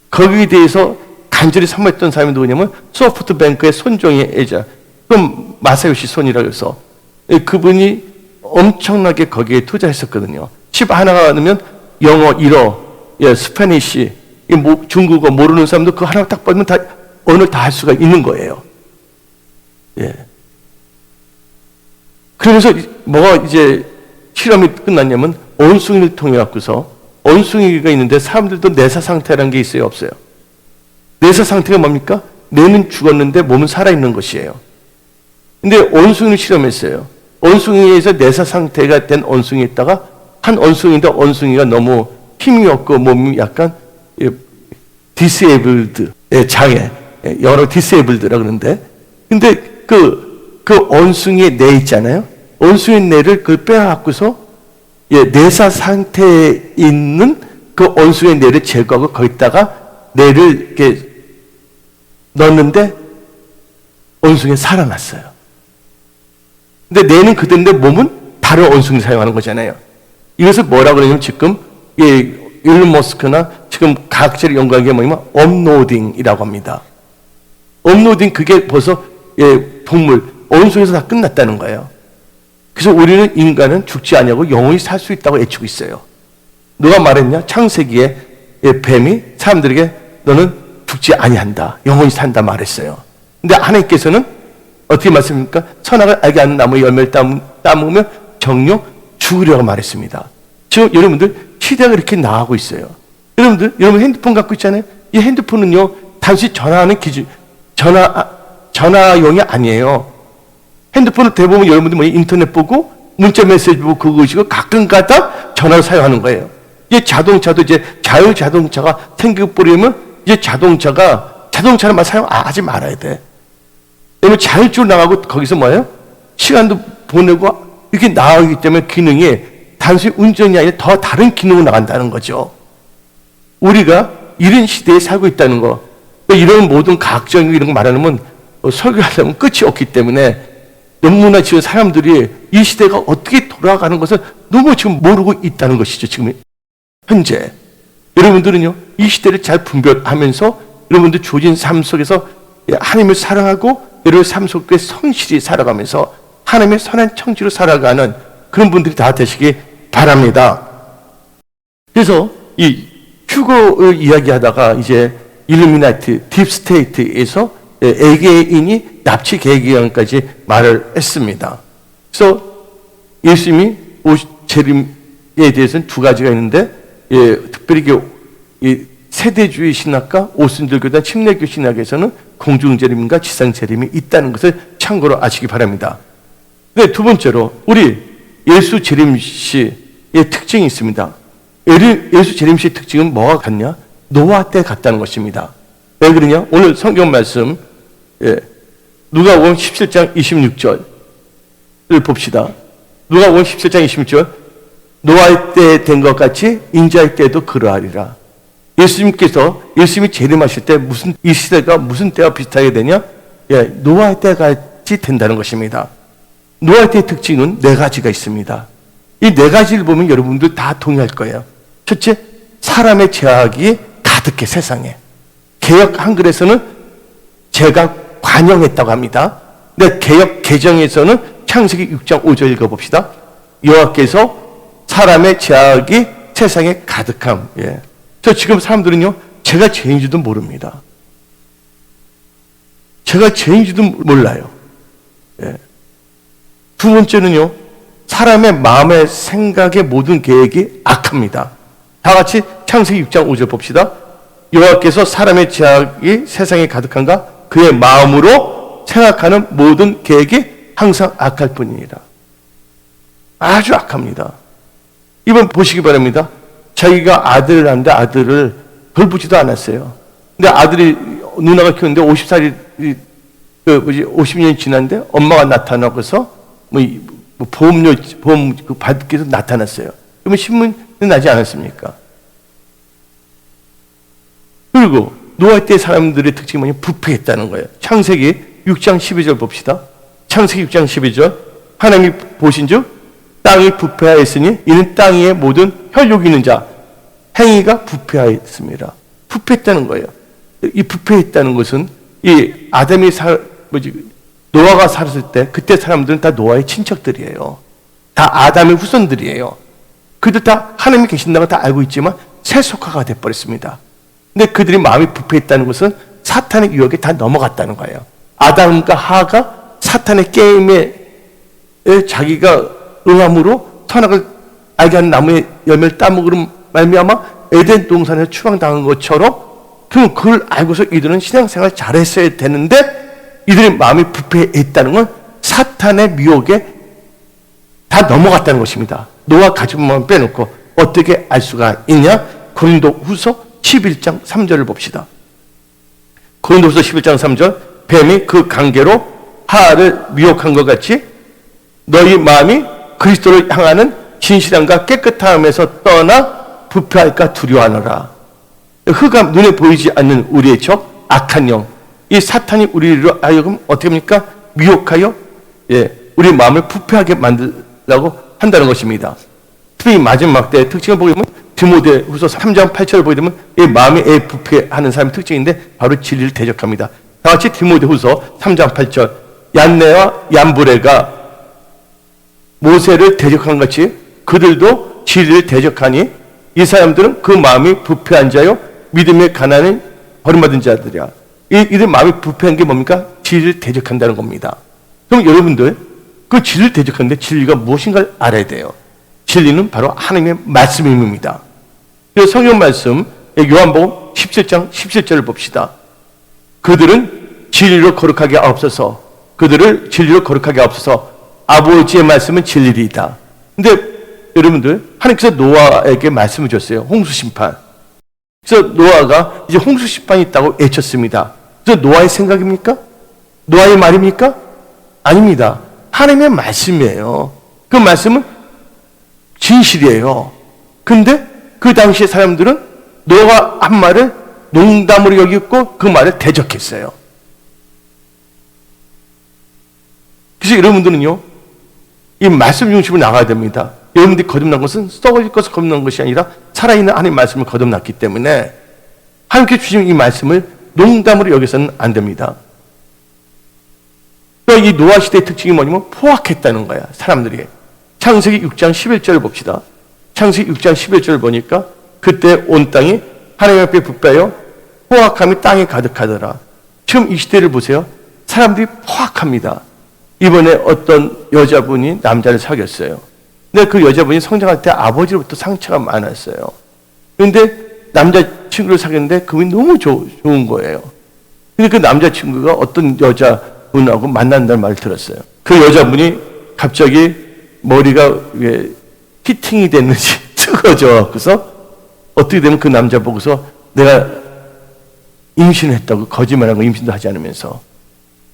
거기에 대해서 간절히 사모했던 사람이 누구냐면 소프트뱅크의 손정희 애자, 그럼 마사요시 손이라고 해서 그분이 엄청나게 거기에 투자했었거든요. 칩 하나가 넣으면 영어, 일어, 스페니쉬, 중국어 모르는 사람도 그거 하나 딱 보면 다 언어를 다 할 수가 있는 거예요. 그러면서 뭐가 이제 실험이 끝났냐면 원숭이를 통해 갖고서 원숭이가 있는데 사람들도 내사 상태라는 게 있어요, 없어요? 내사 상태가 뭡니까? 뇌는 죽었는데 몸은 살아있는 것이에요. 근데 원숭이를 실험했어요. 원숭이에서 내사 상태가 된 원숭이에다가 한 원숭이인데 원숭이가 너무 힘이 없고 몸이 약간 디세이블드, 장애, 영어로 디세이블드라고 그러는데, 근데 그 원숭이의 뇌 있잖아요. 원숭이 뇌를 그걸 빼앗고서 내사 상태에 있는 그 원숭이의 뇌를 제거하고 거기다가 뇌를 이렇게 넣었는데 원숭이가 살아났어요. 근데 뇌는 그대로인데 몸은 다른 원숭이 사용하는 거잖아요. 이것을 뭐라고 그러냐면 지금 일론 머스크나 지금 과학자를 연구한 게 뭐냐면 업로딩이라고 합니다. 업로딩 그게 벌써 동물 원숭이에서 다 끝났다는 거예요. 그래서 우리는 인간은 죽지 않냐고 영원히 살 수 있다고 외치고 있어요. 누가 말했냐? 창세기에 뱀이 사람들에게 너는 죽지 아니한다, 영원히 산다 말했어요. 근데 하나님께서는 어떻게 말씀입니까? 선악을 알게 하는 나무의 열매를 따먹으면 정녕 죽으려고 말했습니다. 지금 여러분들 시대가 이렇게 나아가고 있어요. 여러분 핸드폰 갖고 있잖아요. 이 핸드폰은요 단순히 전화하는 기준, 전화용이 아니에요. 핸드폰을 대부분 여러분들 뭐 인터넷 보고 문자 메시지 보고 그것이고 가끔가다 전화를 사용하는 거예요. 이제 자동차도 이제 자율자동차가 생겨버리면 이제 자동차를 사용하지 말아야 돼. 왜냐면 자율적으로 나가고 거기서 뭐예요? 시간도 보내고 이렇게 나가기 때문에 기능이 단순히 운전이 아니라 더 다른 기능으로 나간다는 거죠. 우리가 이런 시대에 살고 있다는 거, 이런 모든 과학적인 이런 거 말하면 설교하려면 끝이 없기 때문에 너무나 지금 사람들이 이 시대가 어떻게 돌아가는 것을 너무 지금 모르고 있다는 것이죠. 지금 현재 여러분들은요 이 시대를 잘 분별하면서 여러분들 주어진 삶 속에서 하나님을 사랑하고 여러분의 삶 속에 성실히 살아가면서 하나님의 선한 청지로 살아가는 그런 분들이 다 되시기 바랍니다. 그래서 이 휴거를 이야기하다가 이제 일루미나티, 딥스테이트에서 외계인이 납치 계획까지 말을 했습니다. 그래서 예수님이 재림에 대해서는 두 가지가 있는데, 특별히 이 세대주의 신학과 오순절교단 침례교 신학에서는 공중재림과 지상재림이 있다는 것을 참고로 아시기 바랍니다. 네, 두 번째로 우리 예수 재림시의 특징이 있습니다. 예수 재림시의 특징은 뭐가 같냐? 노아 때 같다는 것입니다. 왜 그러냐? 오늘 성경 말씀 누가복음 17장 26절을 봅시다. 누가복음 17장 26절 노아의 때 된 것 같이 인자의 때도 그러하리라. 예수님이 재림하실 때 이 시대가 무슨 때와 비슷하게 되냐? 노아의 때 같이 된다는 것입니다. 노아의 때의 특징은 네 가지가 있습니다. 이 네 가지를 보면 여러분들 다 동의할 거예요. 첫째, 사람의 죄악이 가득해 세상에. 개역 한글에서는 죄가 관영했다고 합니다. 근데 개역 개정에서는 창세기 6장 5절 읽어봅시다. 여호와께서 사람의 죄악이 세상에 가득함. 저 지금 사람들은요, 제가 죄인지도 모릅니다. 제가 죄인지도 몰라요. 두 번째는요, 사람의 마음의 생각의 모든 계획이 악합니다. 다 같이 창세기 6장 5절 봅시다. 여호와께서 사람의 죄악이 세상에 가득한가? 그의 마음으로 생각하는 모든 계획이 항상 악할 뿐이니라. 아주 악합니다. 이번 보시기 바랍니다. 자기가 아들을 낳는데 아들을 돌보지도 않았어요. 근데 아들이 누나가 키우는데 50살이 50년이 지났는데 엄마가 나타나고서 보험 받기 위해서 나타났어요. 그러면 신문에 나지 않았습니까? 그리고 노아 때 사람들의 특징이 뭐냐면 부패했다는 거예요. 창세기 6장 12절 봅시다. 창세기 6장 12절 하나님이 보신즉 땅이 부패하였으니 이는 땅 위에 모든 혈육 있는 자 행위가 부패하였습니다. 부패했다는 거예요. 이 부패했다는 것은 이 노아가 살았을 때 그때 사람들은 다 노아의 친척들이에요. 다 아담의 후손들이에요. 그들 다 하나님이 계신다고 다 알고 있지만 세속화가 돼버렸습니다. 근데 그들이 마음이 부패했다는 것은 사탄의 유혹에 다 넘어갔다는 거예요. 아담과 하가 사탄의 게임에 자기가 응함으로 선악을 알게 하는 나무의 열매를 따먹으로 말미암아 에덴 동산에서 추방당한 것처럼 그럼 그걸 알고서 이들은 신앙생활 잘했어야 되는데 이들의 마음이 부패했다는 건 사탄의 미혹에 다 넘어갔다는 것입니다. 노아 가족만 빼놓고 어떻게 알 수가 있냐? 고린도후서 11장 3절을 봅시다. 고린도후서 11장 3절 뱀이 그 관계로 하와를 미혹한 것 같이 너희 마음이 그리스도를 향하는 진실함과 깨끗함에서 떠나 부패할까 두려워하노라. 흑암, 눈에 보이지 않는 우리의 적 악한 영, 이 사탄이 우리로 하여금 어떻게 합니까? 미혹하여 우리 마음을 부패하게 만들려고 한다는 것입니다. 특히 마지막 때의 특징을 보게 되면 디모데후서 3장 8절을 보게 되면 이 마음이 부패하는 사람의 특징인데 바로 진리를 대적합니다. 다 같이 디모데후서 3장 8절, 얀네와 얀브레가 모세를 대적한 같이 그들도 진리를 대적하니 이 사람들은 그 마음이 부패한 자요 믿음의 가난을 버림받은 자들이야. 이들 마음이 부패한 게 뭡니까? 진리를 대적한다는 겁니다. 그럼 여러분들 그 진리를 대적하는데 진리가 무엇인가를 알아야 돼요. 진리는 바로 하나님의 말씀입니다. 그래서 성경 말씀 요한복음 17장 17절을 봅시다. 그들은 진리로 거룩하게 하옵소서. 그들을 진리로 거룩하게 하옵소서. 아버지의 말씀은 진리이다. 근데 여러분들 하나님께서 노아에게 말씀을 줬어요. 홍수 심판. 그래서 노아가 이제 홍수 심판이 있다고 외쳤습니다. 그래서 노아의 생각입니까? 노아의 말입니까? 아닙니다. 하나님의 말씀이에요. 그 말씀은 진실이에요. 근데 그 당시의 사람들은 노아가 한 말을 농담으로 여겼고 그 말을 대적했어요. 그래서 여러분들은요, 이 말씀 중심으로 나가야 됩니다. 여러분들이 거듭난 것은 썩어질 것을 거듭난 것이 아니라 살아있는 하나님의 말씀을 거듭났기 때문에 하나님께 주신 이 말씀을 농담으로 여겨서는 안 됩니다. 또 이 노아 시대의 특징이 뭐냐면 포악했다는 거야, 사람들이. 창세기 6장 11절을 봅시다. 창세기 6장 11절을 보니까 그때 온 땅이 하나님 앞에 부패하여 포악함이 땅에 가득하더라. 지금 이 시대를 보세요. 사람들이 포악합니다. 이번에 어떤 여자분이 남자를 사귀었어요. 근데 그 여자분이 성장할 때 아버지로부터 상처가 많았어요. 그런데 남자친구를 사귀었는데 그분이 너무 좋은 거예요. 근데 그 남자친구가 어떤 여자분하고 만난다는 말을 들었어요. 그 여자분이 갑자기 머리가 왜 피팅이 됐는지 뜨거워져. 그래서 어떻게 되면 그 남자 보고서 내가 임신을 했다고 거짓말한 거 임신도 하지 않으면서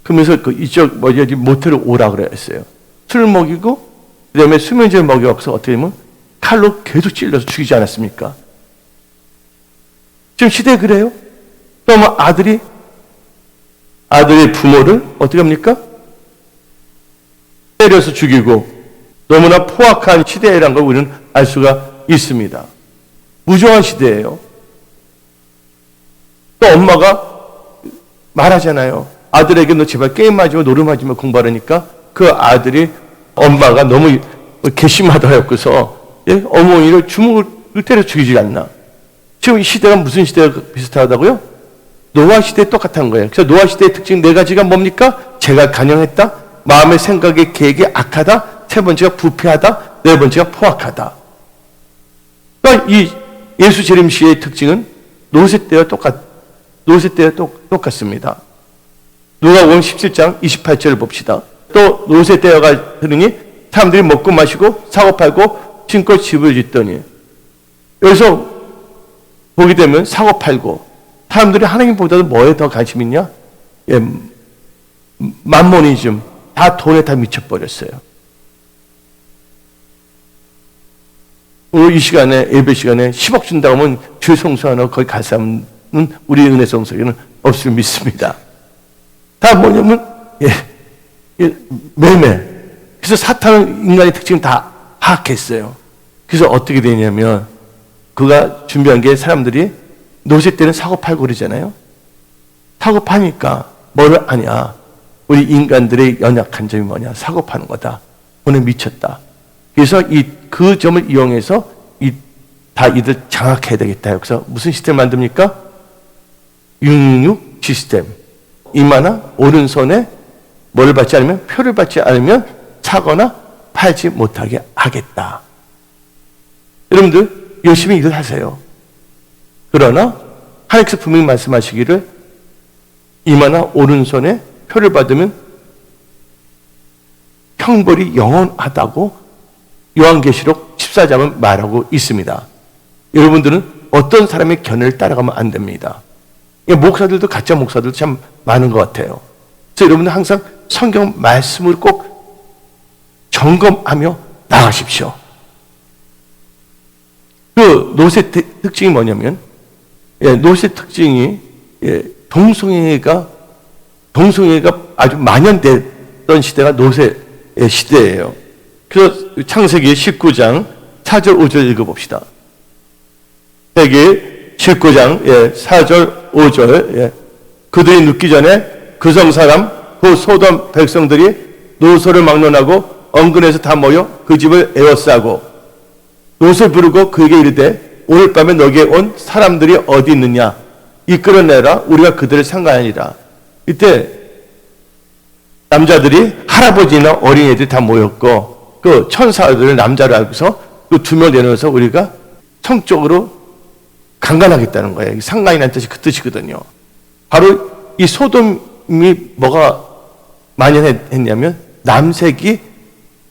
그러면서 그 이쪽 모텔을 오라 그랬어요. 술 먹이고 그다음에 수면제 먹여서 어떻게 되면 칼로 계속 찔러서 죽이지 않았습니까? 지금 시대 그래요? 또 뭐 아들의 부모를 어떻게 합니까? 때려서 죽이고 너무나 포악한 시대라는 걸 우리는 알 수가 있습니다. 무정한 시대예요. 또 엄마가 말하잖아요. 아들에게 너 제발 게임하지 마, 노름하지 마, 공부하라니까 그 아들이 엄마가 너무 괘씸하다 하였고서 어머니를 주먹을 때려 죽이지 않나. 지금 이 시대가 무슨 시대가 비슷하다고요? 노아 시대에 똑같은 거예요. 그래서 노아 시대의 특징 네 가지가 뭡니까? 죄가 간영했다, 마음의 생각의 계획이 악하다, 세 번째가 부패하다, 네 번째가 포악하다. 그러니까 이 예수 재림시의 특징은 노세 때와 똑같습니다. 누가복음 17장 28절을 봅시다. 또 노세 때가 흐르니 사람들이 먹고 마시고 사고 팔고 신고 집을 짓더니 여기서 보게 되면 사고 팔고 사람들이 하나님보다도 뭐에 더 관심 있냐? 만모니즘, 다 돈에 다 미쳐버렸어요. 오늘 이 시간에 예배 시간에 10억 준다고 하면 주의 성수하나 거기 갈 사람은 우리 은혜 성수에는 없을 믿습니다. 다 뭐냐면 매매. 그래서 사탄은 인간의 특징을 다 파악했어요. 그래서 어떻게 되냐면 그가 준비한 게 사람들이 노세 때는 사고 팔고 그러잖아요. 사고 파니까 뭐를 아냐? 우리 인간들의 연약한 점이 뭐냐? 사고 파는 거다. 오늘 미쳤다. 그래서 그 점을 이용해서 다 이들 장악해야 되겠다. 여기서 무슨 시스템을 만듭니까? 666 시스템. 이마나 오른손에 뭐를 받지 않으면 표를 받지 않으면 사거나 팔지 못하게 하겠다. 여러분들 열심히 일을 하세요. 그러나 하나님께서 분명히 말씀하시기를 이마나 오른손에 표를 받으면 형벌이 영원하다고 요한계시록 14장은 말하고 있습니다. 여러분들은 어떤 사람의 견해를 따라가면 안 됩니다. 목사들도 가짜 목사들도 참 많은 것 같아요. 그래서 여러분들 항상 성경 말씀을 꼭 점검하며 나가십시오. 그 노세 특징이 뭐냐면, 노세 특징이, 동성애가 아주 만연됐던 시대가 노세 시대예요. 그래서 창세기 19장 4절 5절 읽어봅시다. 창세기 19장 4절 5절. 그들이 눕기 전에 그성 사람 그 소돔 백성들이 노소를 막론하고 언근에서 다 모여 그 집을 에워싸고 롯을 부르고 그에게 이르되 오늘 밤에 너에게 온 사람들이 어디 있느냐 이끌어내라 우리가 그들을 상관하니라. 이때 남자들이 할아버지나 어린애들이 다 모였고 그 천사들을 남자로 알고서 그 두 명 내놓아서 우리가 성적으로 강간하겠다는 거예요. 상간이라는 뜻이 그 뜻이거든요. 바로 이 소돔이 뭐가 만연했냐면 남색이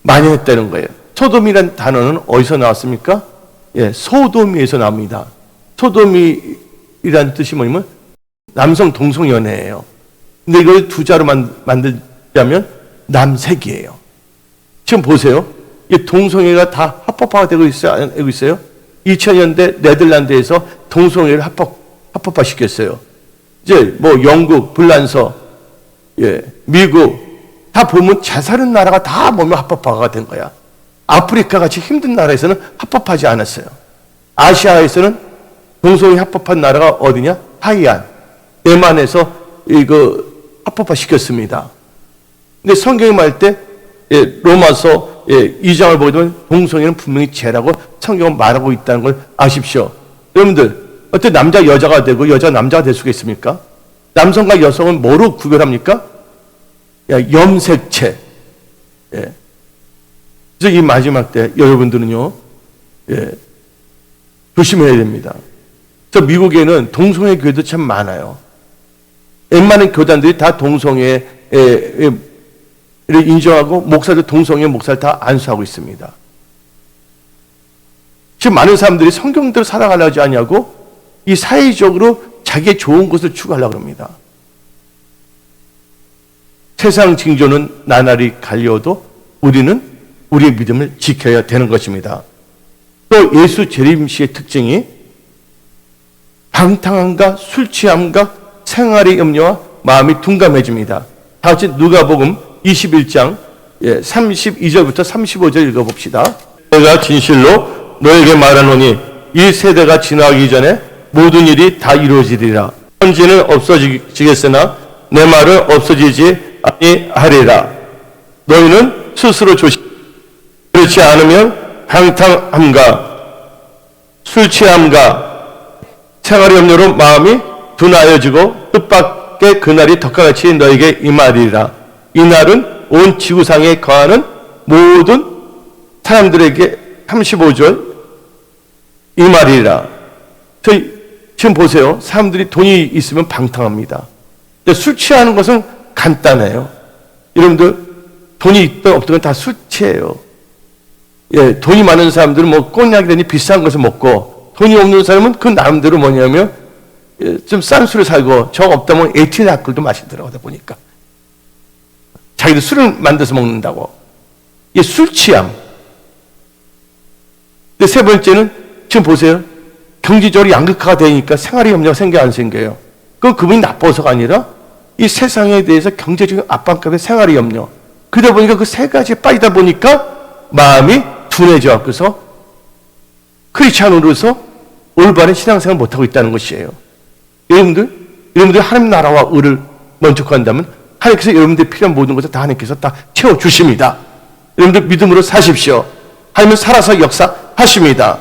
만연했다는 거예요. 소돔이라는 단어는 어디서 나왔습니까? 소돔에서 나옵니다. 소돔이라는 뜻이 뭐냐면 남성 동성연애예요. 근데 이걸 두 자로 만들자면 남색이에요. 지금 보세요. 이 동성애가 다 합법화가 되고 있어요. 2000년대 네덜란드에서 동성애를 합법화시켰어요. 이제 뭐 영국, 불란서, 미국 다 보면 잘 사는 나라가 다 보면 합법화가 된 거야. 아프리카 같이 힘든 나라에서는 합법하지 않았어요. 아시아에서는 동성애 합법한 나라가 어디냐? 타이안, 대만에서 이거 합법화 시켰습니다. 근데 성경이 말할 때 로마서 2장을 보게 되면 동성애는 분명히 죄라고 성경은 말하고 있다는 걸 아십시오. 여러분들 어떻게 남자 여자가 되고 여자 남자가 될 수가 있습니까? 남성과 여성은 뭐로 구별합니까? 염색체. 그래서 이 마지막 때 여러분들은요, 조심해야 됩니다. 저 미국에는 동성애 교회도 참 많아요. 웬만한 교단들이 다 동성애를 인정하고 목사들 동성애 목사를 다 안수하고 있습니다. 지금 많은 사람들이 성경대로 살아가려고 하지 않냐고 이 사회적으로 자기의 좋은 것을 추구하려고 합니다. 세상 징조는 나날이 갈려도 우리는 우리의 믿음을 지켜야 되는 것입니다. 또 예수 재림시의 특징이 방탕함과 술 취함과 생활의 염려와 마음이 둔감해집니다. 다 같이 누가복음 21장 32절부터 35절 읽어봅시다. 내가 진실로 너에게 말하노니 이 세대가 지나가기 전에 모든 일이 다 이루어지리라. 천지는 없어지겠으나 내 말은 없어지지 아니하리라. 너희는 스스로 조심. 그렇지 않으면 방탕함과 술 취함과 생활의 염려로 마음이 둔하여지고 뜻밖의 그날이 덕화같이 너에게 임하리라. 이 날은 온 지구상에 거하는 모든 사람들에게 35절 임하리라. 지금 보세요. 사람들이 돈이 있으면 방탕합니다. 술 취하는 것은 간단해요. 여러분들 돈이 있든 없든 다 술 취해요. 돈이 많은 사람들은 뭐 꼰약이라니 비싼 것을 먹고 돈이 없는 사람은 그 나름대로 뭐냐면 좀 싼 술을 살고 정 없다면 에틸 알코올도 마시더라고요. 하다 보니까 자기들 술을 만들어서 먹는다고. 이게 술 취함. 근데 세 번째는 지금 보세요. 경제적으로 양극화가 되니까 생활의 염려가 생겨 안 생겨요? 그건 그분이 나빠서가 아니라 이 세상에 대해서 경제적인 압박감에 생활의 염려. 그러다 보니까 그 세 가지에 빠지다 보니까 마음이 둔해져 갖고서 크리스찬으로서 올바른 신앙생활을 못하고 있다는 것이에요. 여러분들 하나님 나라와 의를 먼저 구한다면 하나님께서 여러분들 필요한 모든 것을 다 하나님께서 다 채워주십니다. 여러분들 믿음으로 사십시오. 하나님은 살아서 역사하십니다.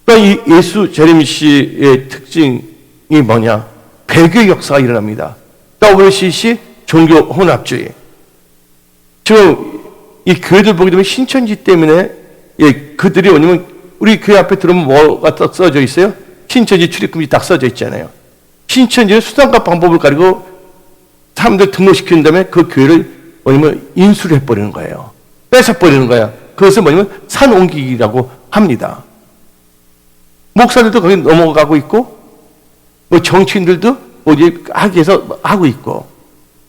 이 예수 재림시의 특징이 뭐냐? 배교의 역사가 일어납니다. WCC 종교 혼합주의. 지금 이 교회들 보게 되면 신천지 때문에 그들이 뭐냐면 우리 교회 앞에 들어오면 뭐가 딱 써져 있어요? 신천지 출입금지 딱 써져 있잖아요. 신천지는 수단과 방법을 가지고 사람들 등록시킨 다음에 그 교회를 뭐냐면 인수를 해버리는 거예요. 뺏어버리는 거야. 그것을 뭐냐면 산옮기기라고 합니다. 목사들도 거기 넘어가고 있고, 뭐 정치인들도 어디 하기위해서 하고 있고.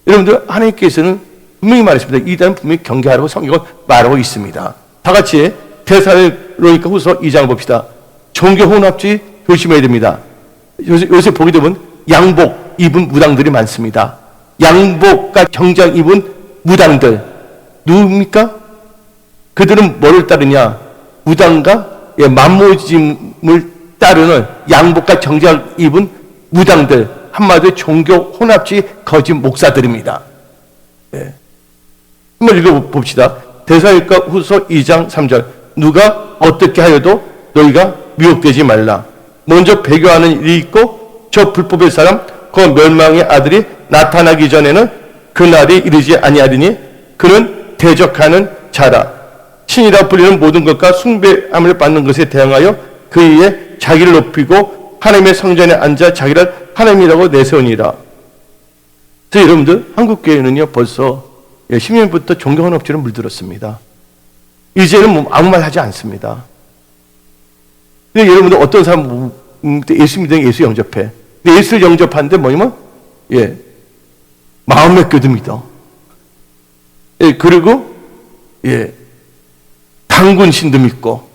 여러분들 하나님께서는 분명히 말했습니다. 이단은 분명히 경계하라고 성경은 말하고 있습니다. 다 같이 대사를 데살로니가 후서 2장 봅시다. 종교 혼합주의 조심해야 됩니다. 요새 보게 되면 양복 입은 무당들이 많습니다. 양복과 정장 입은 무당들 누굽니까? 그들은 뭐를 따르냐? 무당과 만모짐을 따르는 양복과 정장 입은 무당들, 한마디로 종교 혼합주의 거짓 목사들입니다. 네. 한번 읽어봅시다. 데살로니가 후서 2장 3절. 누가 어떻게 하여도 너희가 미혹되지 말라. 먼저 배교하는 일이 있고 저 불법의 사람 그 멸망의 아들이 나타나기 전에는 그날이 이르지 아니하리니 그는 대적하는 자라. 신이라 불리는 모든 것과 숭배함을 받는 것에 대항하여 그 위에 자기를 높이고 하나님의 성전에 앉아 자기를 하나님이라고 내세우니라. 그래서 여러분들 한국교회는요 벌써 10년부터 종교혼합주의로 물들었습니다. 이제는 아무 말 하지 않습니다. 근데 여러분들 어떤 사람 예수 믿으면 예수 영접해. 근데 예수를 영접하는데 뭐냐면 마음 맡겨도 믿어. 그리고 당군신도 믿고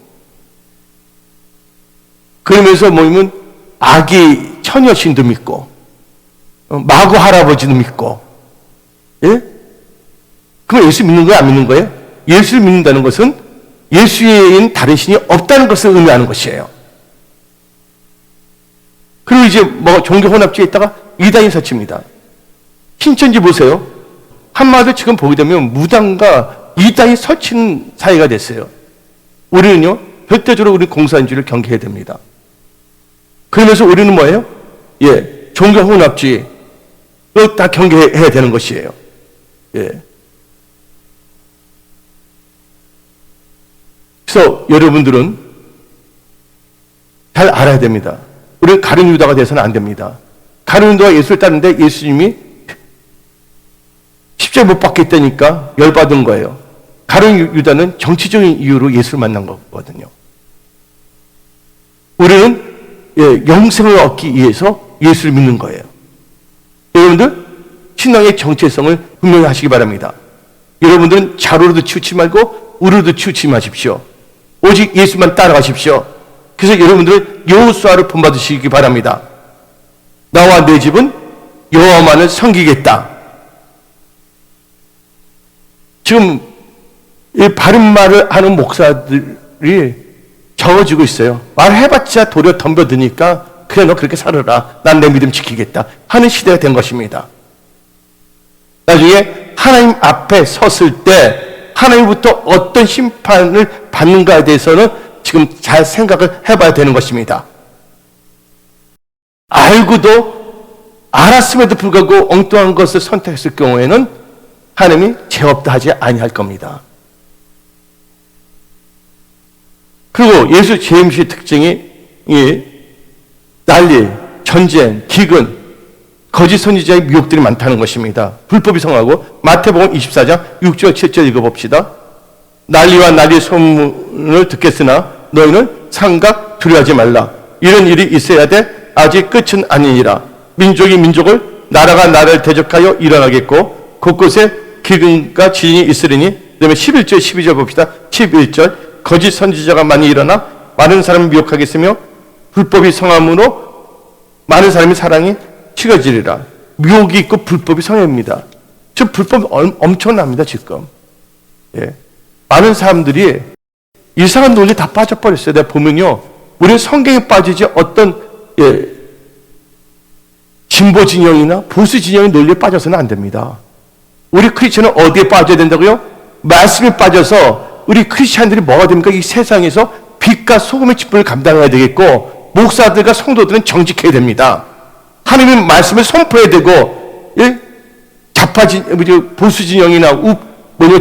그러면서 뭐냐면 아기 처녀신도 믿고 마구 할아버지도 믿고 그럼 예수 믿는 거예요? 안 믿는 거예요? 예수를 믿는다는 것은 예수 외에는 다른 신이 없다는 것을 의미하는 것이에요. 그리고 이제 종교 혼합주의에 있다가 이단이 설칩니다. 신천지 보세요. 한마디로 지금 보게 되면 무당과 이단이 설치는 사회가 됐어요. 우리는요 절대적으로 우리 공산주의를 경계해야 됩니다. 그러면서 우리는 뭐예요? 종교 혼합주의 다 경계해야 되는 것이에요. 그래서 여러분들은 잘 알아야 됩니다. 우리는 가룟 유다가 돼서는 안 됩니다. 가룟 유다가 예수를 따르는데 예수님이 십자가 못 박겠다니까 열받은 거예요. 가룟 유다는 정치적인 이유로 예수를 만난 거거든요. 우리는 영생을 얻기 위해서 예수를 믿는 거예요. 여러분들 신앙의 정체성을 분명히 하시기 바랍니다. 여러분들은 좌로도 치우치 말고 우로도 치우치 마십시오. 오직 예수만 따라가십시오. 그래서 여러분들은 여호수아를 본받으시기 바랍니다. 나와 내 집은 여호와만을 섬기겠다. 지금 이 바른 말을 하는 목사들이 적어지고 있어요. 말해봤자 도리어 덤벼드니까 그래 너 그렇게 살아라. 난 내 믿음 지키겠다 하는 시대가 된 것입니다. 나중에 하나님 앞에 섰을 때 하나님부터 어떤 심판을 받는가에 대해서는 지금 잘 생각을 해봐야 되는 것입니다. 알았음에도 불구하고 엉뚱한 것을 선택했을 경우에는 하나님이 죄 없다 하지 아니할 겁니다. 그리고 예수 재림시의 특징이 난리, 전쟁, 기근, 거짓 선지자의 미혹들이 많다는 것입니다. 불법이 성하고 마태복음 24장 6절 7절 읽어봅시다. 난리와 난리의 소문을 듣겠으나 너희는 상각 두려워하지 말라. 이런 일이 있어야 돼. 아직 끝은 아니니라. 민족이 민족을 나라가 나라를 대적하여 일어나겠고 곳곳에 기근과 지진이 있으리니. 그 다음에 11절 12절 봅시다. 11절 거짓 선지자가 많이 일어나 많은 사람을 미혹하겠으며 불법이 성함으로 많은 사람의 사랑이 식어지리라. 미혹이 있고 불법이 성합니다. 지금 불법이 엄청납니다. 지금 많은 사람들이 이상한 논리 다 빠져버렸어요. 내가 보면요 우리 성경에 빠지지 어떤 진보 진영이나 보수 진영의 논리에 빠져서는 안 됩니다. 우리 크리스천은 어디에 빠져야 된다고요? 말씀에 빠져서 우리 크리스천들이 뭐가 됩니까? 이 세상에서 빛과 소금의 직분을 감당해야 되겠고 목사들과 성도들은 정직해야 됩니다. 하나님의 말씀을 선포해야 되고 보수 진영이나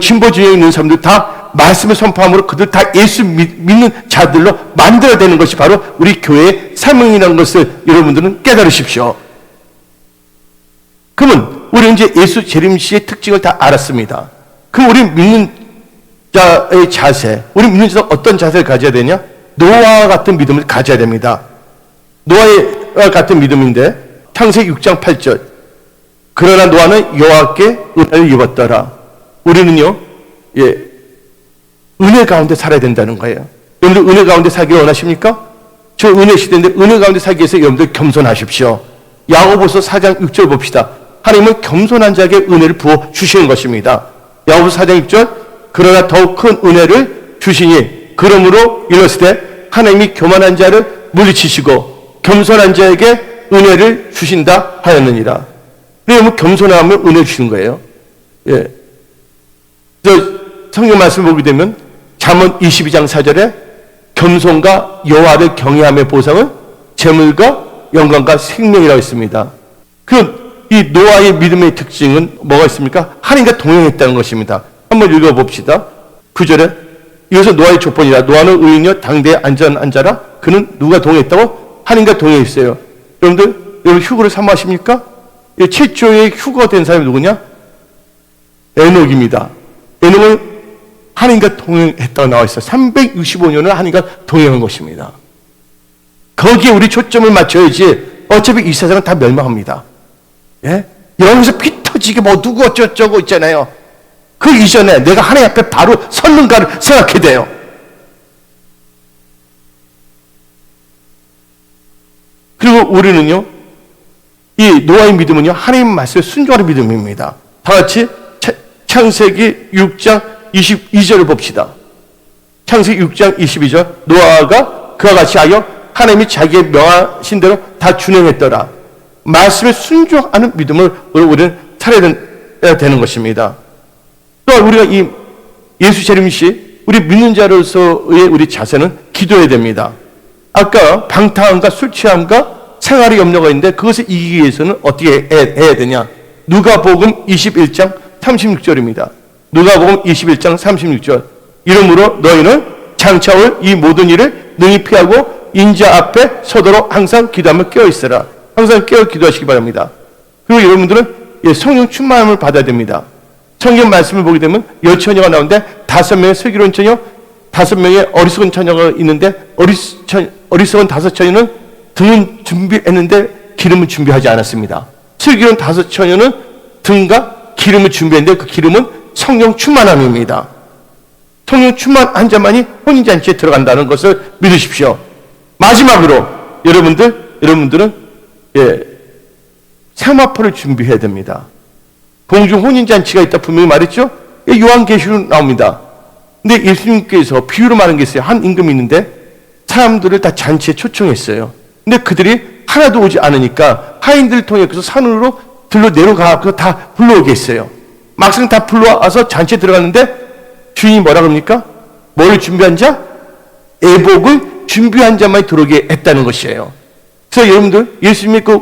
진보 진영에 있는 사람들 다 말씀을 선포함으로 그들 다 예수 믿는 자들로 만들어야 되는 것이 바로 우리 교회의 사명이라는 것을 여러분들은 깨달으십시오. 그러면 우리는 이제 예수 재림시의 특징을 다 알았습니다. 그럼 우리 믿는 자의 자세, 우리 믿는 자가 어떤 자세를 가져야 되냐? 노아와 같은 믿음을 가져야 됩니다. 노아와 같은 믿음인데 창세기 6장 8절 그러나 노아는 여호와께 은혜를 입었더라. 우리는요 은혜 가운데 살아야 된다는 거예요. 여러분들 은혜 가운데 살기를 원하십니까? 저 은혜 시대인데 은혜 가운데 살기 위해서 여러분들 겸손하십시오. 야고보서 4장 6절 봅시다. 하나님은 겸손한 자에게 은혜를 부어 주시는 것입니다. 야고보서 4장 6절 그러나 더욱 큰 은혜를 주시니 그러므로 이르시되 하나님이 교만한 자를 물리치시고 겸손한 자에게 은혜를 주신다 하였느니라. 그러면 겸손하면 은혜 주시는 거예요. 예. 저 성경 말씀을 보게 되면 잠언 22장 4절에 겸손과 여호와를 경외함의 보상은 재물과 영광과 생명이라고 했습니다. 이 노아의 믿음의 특징은 뭐가 있습니까? 하나님과 동행했다는 것입니다. 한번 읽어봅시다. 9절에 이것은 노아의 조건이라 노아는 의인이여 당대에 안전한 자라. 그는 누가 동행했다고? 하나님과 동행했어요. 여러분 휴거를 사모하십니까? 최초의 휴거가 된 사람이 누구냐? 에녹입니다. 에녹은 하나님과 동행했다고 나와 있어요. 365년을 하나님과 동행한 것입니다. 거기에 우리 초점을 맞춰야지 어차피 이 세상은 다 멸망합니다. 예? 여기서 피 터지게 뭐 누구 어쩌고 있잖아요. 그 이전에 내가 하나님 앞에 바로 섰는가를 생각해야 돼요. 그리고 우리는요, 이 노아의 믿음은요, 하나님 말씀에 순종하는 믿음입니다. 다 같이 창세기 6장 22절을 봅시다. 창세기 6장 22절 노아가 그와 같이 하여 하나님이 자기의 명하신 대로 다 준행했더라. 말씀에 순종하는 믿음을 우리는 살아야 되는 것입니다. 또 우리가 이 예수 재림시 우리 믿는 자로서의 우리 자세는 기도해야 됩니다. 아까 방탕함과 술 취함과 생활의 염려가 있는데 그것을 이기기 위해서는 어떻게 해야 되냐? 누가복음 21장 36절입니다. 누가복음 21장 36절 이러므로 너희는 장차 올 이 모든 일을 능히 피하고 인자 앞에 서도록 항상 기도하며 깨어있으라. 항상 깨어 기도하시기 바랍니다. 그리고 여러분들은 성령 충만함을 받아야 됩니다. 성경 말씀을 보게 되면 여처녀가 나오는데 5명의 슬기로운 처녀, 5명의 어리석은 처녀가 있는데 어리석은 5처녀는 등은 준비했는데 기름은 준비하지 않았습니다. 슬기로운 5처녀는 등과 기름을 준비했는데 그 기름은 성령 충만함입니다. 성령 충만한 자만이 혼인잔치에 들어간다는 것을 믿으십시오. 마지막으로 여러분들은 세마포를 준비해야 됩니다. 공중 혼인잔치가 있다 분명히 말했죠? 요한계시로 나옵니다. 근데 예수님께서 비유로 말한 게 있어요. 한 임금이 있는데 사람들을 다 잔치에 초청했어요. 근데 그들이 하나도 오지 않으니까 하인들을 통해서 산으로 들러 내려가서 다 불러오게 했어요. 막상 다 불러와서 잔치에 들어갔는데 주인이 뭐라 그럽니까? 뭘 준비한 자? 애복을 준비한 자만이 들어오게 했다는 것이에요. 그래서 여러분들 예수님의 그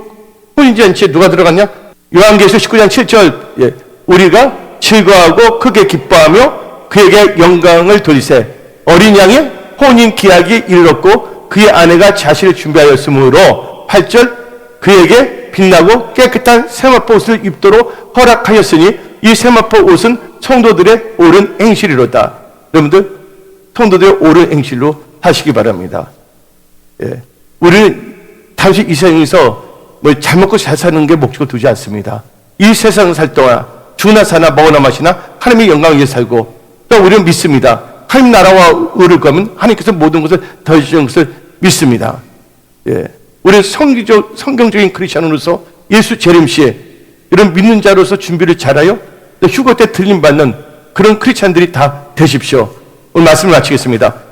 혼인잔치에 누가 들어갔냐? 요한계시록 19장 7절 우리가 즐거워하고 크게 기뻐하며 그에게 영광을 돌리세 어린 양의 혼인 기약이 이르렀고 그의 아내가 자신을 준비하였으므로 8절 그에게 빛나고 깨끗한 세마포 옷을 입도록 허락하였으니 이 세마포 옷은 성도들의 옳은 행실이로다. 여러분들 성도들의 옳은 행실로 하시기 바랍니다. 우리는 당시 이 세상에서 잘 먹고 잘 사는 게 목적을 두지 않습니다. 이 세상을 살 동안 주나 사나 먹으나 마시나 하나님의 영광을 위해 살고 또 우리는 믿습니다. 하나님 나라와 의를 구하면 하나님께서 모든 것을 더해주시는 것을 믿습니다. 우리는 성경적인 크리스찬으로서 예수 재림시에 이런 믿는 자로서 준비를 잘하여 휴거 때 들림받는 그런 크리스찬들이 다 되십시오. 오늘 말씀을 마치겠습니다.